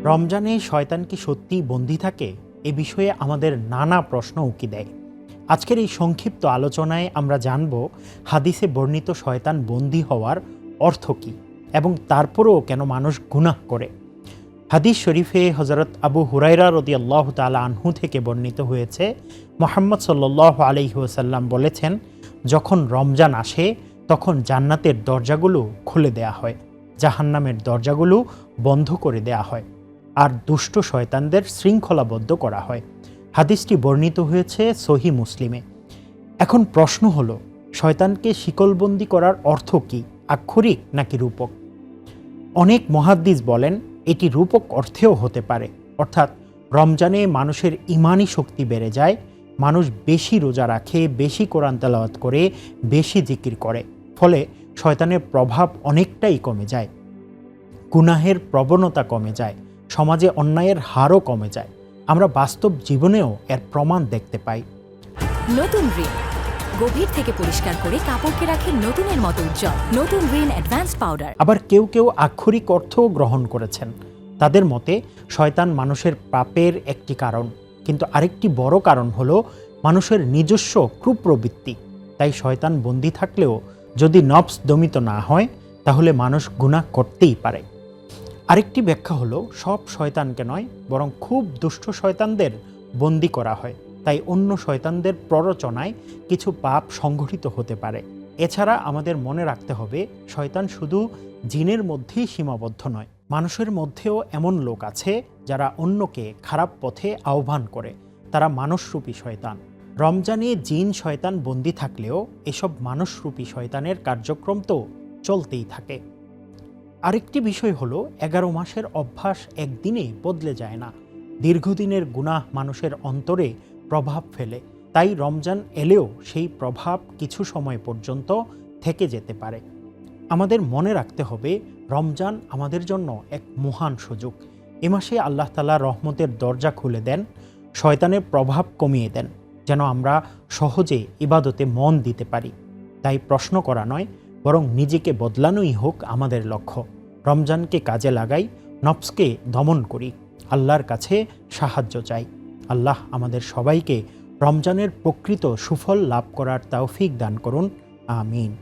রমজানে শয়তান কি সত্যিই বন্দী থাকে? এ বিষয়ে আমাদের নানা প্রশ্ন উকি দেয়। আজকের এই সংক্ষিপ্ত আলোচনায় আমরা জানব হাদিসে বর্ণিত শয়তান বন্দী হওয়ার অর্থ কী এবং তারপরেও কেন মানুষ গুনাহ করে। হাদিস শরীফে হযরত আবু হুরায়রা রাদিয়াল্লাহু তাআলা আনহু থেকে বর্ণিত হয়েছে, মুহাম্মদ সাল্লাল্লাহু আলাইহি ওয়াসাল্লাম বলেছেন, যখন রমজান আসে তখন জান্নাতের দরজাগুলো খুলে দেয়া হয়, জাহান্নামের দরজাগুলো বন্ধ করে দেয়া হয়, আর দুষ্ট শয়তানদের শৃঙ্খলাবদ্ধ করা হয়। হাদিসটি বর্ণিত হয়েছে সহিহ মুসলিমে। এখন প্রশ্ন হলো, শয়তানকে শিকলবন্দি করার অর্থ কী, আক্ষরিক নাকি রূপক? অনেক মুহাদ্দিস বলেন এটি রূপক অর্থেও হতে পারে, অর্থাৎ রমজানে মানুষের ঈমানি শক্তি বেড়ে যায়, মানুষ বেশি রোজা রাখে, বেশি কোরআন তেলাওয়াত করে, বেশি জিকির করে, ফলে শয়তানের প্রভাব অনেকটাই কমে যায়, গুনাহের প্রবণতা কমে যায়, সমাজে অন্যায়ের হারও কমে যায়। আমরা বাস্তব জীবনেও এর প্রমাণ দেখতে পাই। নতুন রিন গভীর থেকে পরিষ্কার করে কাপড়কে রাখে নতুনের মতো উজ্জ্বল। নতুন রিন অ্যাডভান্সড পাউডার। আবার কেউ কেউ আক্ষরিক অর্থও গ্রহণ করেছেন। তাদের মতে শয়তান মানুষের পাপের একটি কারণ, কিন্তু আরেকটি বড় কারণ হলো মানুষের নিজস্ব কুপ্রবৃত্তি। তাই শয়তান বন্দী থাকলেও যদি নফস দমিত না হয়, তাহলে মানুষ গুনাহ করতেই পারে। আরেকটি ব্যাখ্যা হলো, সব শয়তানকে নয়, বরং খুব দুষ্ট শয়তানদের বন্দী করা হয়, তাই অন্য শয়তানদের প্ররোচনায় কিছু পাপ সংঘটিত হতে পারে। এছাড়া আমাদের মনে রাখতে হবে, শয়তান শুধু জিনের মধ্যেই সীমাবদ্ধ নয়, মানুষের মধ্যেও এমন লোক আছে যারা অন্যকে খারাপ পথে আহ্বান করে, তারা মানুষরূপী শয়তান। রমজানে জিন শয়তান বন্দী থাকলেও এসব মানুষরূপী শয়তানের কার্যক্রম তো চলতেই থাকে। আরেকটি বিষয় হলো, 11 মাসের অভ্যাস একদিনে বদলে যায় না। দীর্ঘদিনের গুনাহ মানুষের অন্তরে প্রভাব ফেলে, তাই রমজান এলেও সেই প্রভাব কিছু সময় পর্যন্ত থেকে যেতে পারে। আমাদের মনে রাখতে হবে, রমজান আমাদের জন্য এক মহান সুযোগ। এ মাসে আল্লাহ তাআলা রহমতের দরজা খুলে দেন, শয়তানের প্রভাব কমিয়ে দেন, যেন আমরা সহজে ইবাদতে মন দিতে পারি। তাই প্রশ্ন করা নয়, বরং নিজেকে বদলানোই হোক আমাদের লক্ষ্য। রমজানকে কাজে লাগাই, নফসকে দমন করি, আল্লাহর কাছে সাহায্য চাই। আল্লাহ আমাদের সবাইকে রমজানের প্রকৃত সুফল লাভ করার তৌফিক দান করুন। আমিন।